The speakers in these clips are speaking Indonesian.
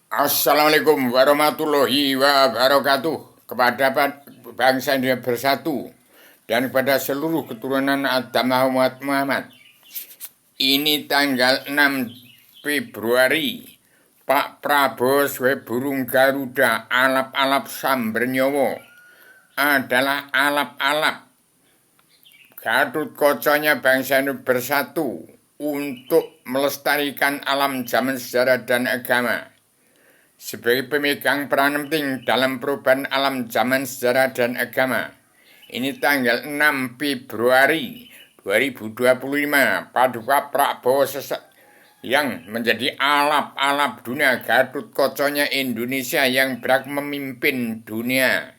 Assalamualaikum warahmatullahi wabarakatuh kepada bangsa Indonesia bersatu dan kepada seluruh keturunan Adam Muhammad. Ini tanggal 6 Februari. Pak Prabowo sebagai burung Garuda alap-alap Sambernyowo adalah alap-alap Gatot Koconya bangsa Indonesia bersatu untuk melestarikan alam zaman sejarah dan agama. Sebagai pemegang peran penting dalam perubahan alam zaman sejarah dan agama. Ini tanggal 6 Februari 2025, Paduka Prabowo yang menjadi alap-alap dunia Gatot Koconya Indonesia yang berhak memimpin dunia.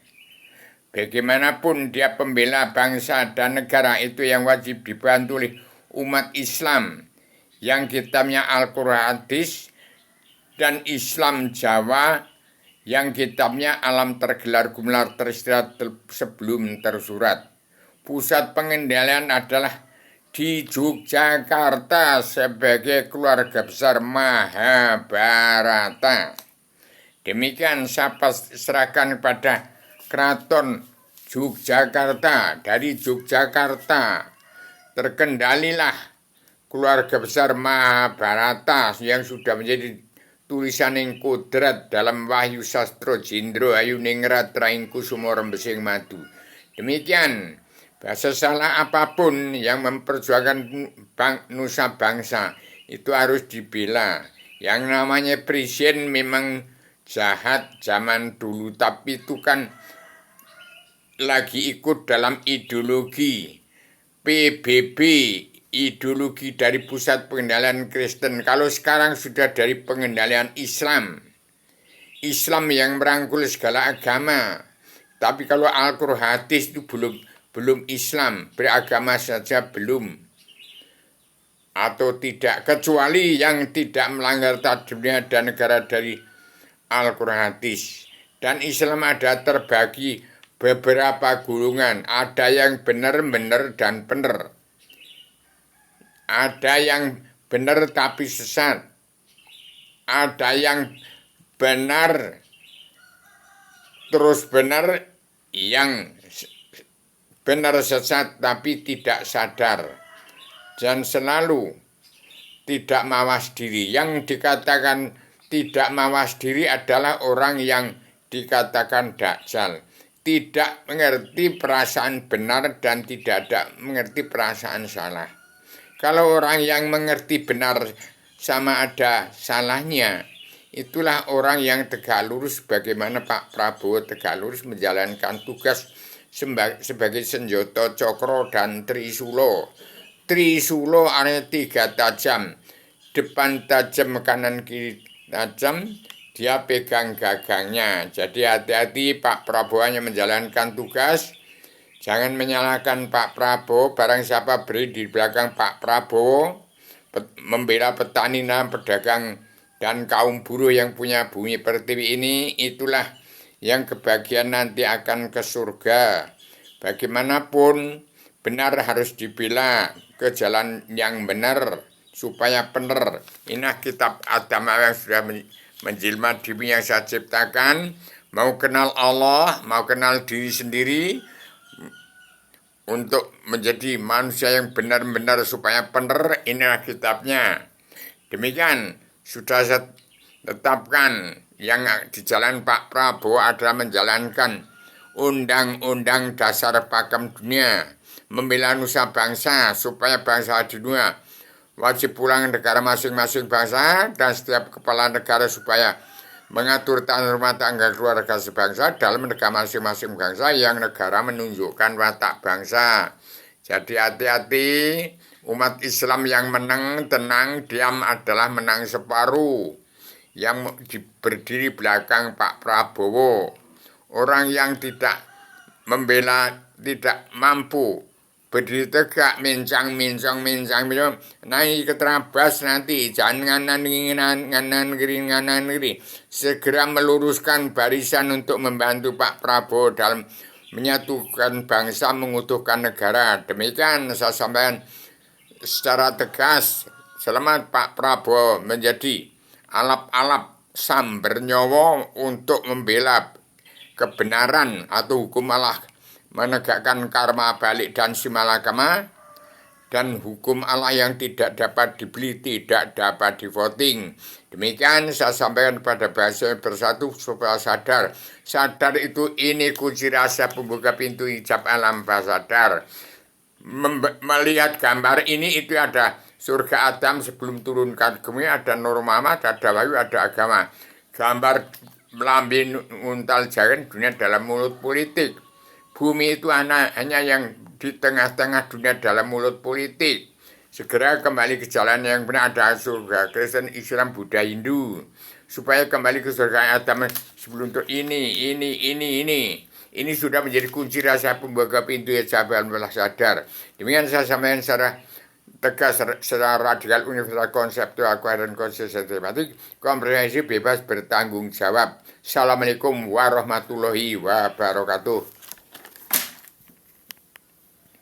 Bagaimanapun dia pembela bangsa dan negara, itu yang wajib dibantu oleh umat Islam yang kitabnya Al-Quran Hadis, dan Islam Jawa yang kitabnya Alam Tergelar Gumelar Teristirahat Sebelum Tersurat. Pusat pengendalian adalah di Yogyakarta sebagai keluarga besar Mahabharata. Demikian saya serahkan kepada Keraton Yogyakarta. Dari Yogyakarta terkendalilah keluarga besar Mahabharata yang sudah menjadi tulisan yang kodrat dalam Wahyu Sastro Jindro Ayu Ningrat Raing Kusumo Rembesing Madu. Demikian, bahasa salah apapun yang memperjuangkan nusa bangsa itu harus dibela. Yang namanya presiden memang jahat zaman dulu, tapi itu kan lagi ikut dalam ideologi PBB, ideologi dari pusat pengendalian Kristen. Kalau sekarang sudah dari pengendalian Islam yang merangkul segala agama. Tapi kalau Al-Quran Hadis itu belum Islam, beragama saja belum atau tidak, kecuali yang tidak melanggar dunia dan negara dari Al-Quran Hadis. Dan Islam ada terbagi beberapa golongan, ada yang benar-benar dan benar. Ada yang benar tapi sesat. Ada yang benar terus benar, yang benar sesat tapi tidak sadar. Dan selalu tidak mawas diri. Yang dikatakan tidak mawas diri adalah orang yang dikatakan dajjal. Tidak mengerti perasaan benar dan tidak ada mengerti perasaan salah. Kalau orang yang mengerti benar sama ada salahnya, itulah orang yang tegak lurus, bagaimana Pak Prabowo tegak lurus menjalankan tugas sebagai senjata cokro dan trisulo. Trisulo artinya 3 tajam, depan tajam, kanan kiri tajam, dia pegang gagangnya. Jadi hati-hati Pak Prabowo hanya menjalankan tugas. Jangan menyalahkan Pak Prabowo, barang siapa beri di belakang Pak Prabowo, membela petani dan pedagang dan kaum buruh yang punya bumi pertiwi ini, itulah yang kebagian nanti akan ke surga. Bagaimanapun benar harus dibela ke jalan yang benar supaya benar. Inilah kitab agama yang sudah menjelma diri yang saya ciptakan. Mau kenal Allah, mau kenal diri sendiri, untuk menjadi manusia yang benar-benar supaya benar, inilah kitabnya. Demikian sudah saya tetapkan yang di jalan Pak Prabowo adalah menjalankan Undang-Undang Dasar Pakem Dunia, membela nusa bangsa supaya bangsa di dunia wajib pulang negara masing-masing bangsa, dan setiap kepala negara supaya mengatur tata rumah tangga keluarga sebangsa dalam negara masing-masing bangsa yang negara menunjukkan watak bangsa. Jadi hati-hati, umat Islam yang menang, tenang, diam adalah menang separuh. Yang berdiri belakang Pak Prabowo, orang yang tidak membela, tidak mampu berdiri tegak, mincang, naik keterabas nanti, jangan nganan kiri, segera meluruskan barisan untuk membantu Pak Prabowo dalam menyatukan bangsa, mengutuhkan negara. Demikian saya sampaikan secara tegas. Selamat Pak Prabowo menjadi alap-alap samber nyawa untuk membela kebenaran atau hukum Allah, menegakkan karma balik dan simalakama, dan hukum Allah yang tidak dapat dibeli, tidak dapat di-voting. Demikian saya sampaikan pada bahasa bersatu supaya sadar. Sadar itu ini kunci rasa pembuka pintu hijab alam bawah sadar. Melihat gambar ini itu ada surga Adam sebelum turun ke bumi, ada Nur Muhammad, ada Wahyu, ada agama. Gambar melambi untal jaran dunia dalam mulut politik. Bumi itu hanya yang di tengah-tengah dunia dalam mulut politik. Segera kembali ke jalan yang benar, ada surga Kristen, Islam, Buddha, Hindu. Supaya kembali ke surga Adam sebelum itu ini. Ini sudah menjadi kunci rasa pembuka pintu hijab alam bawah sadar. Demikian saya sampaikan secara tegas, secara radikal, universal, konseptual, dan sistematik, komprehensif, bebas, bertanggung jawab. Assalamualaikum warahmatullahi wabarakatuh.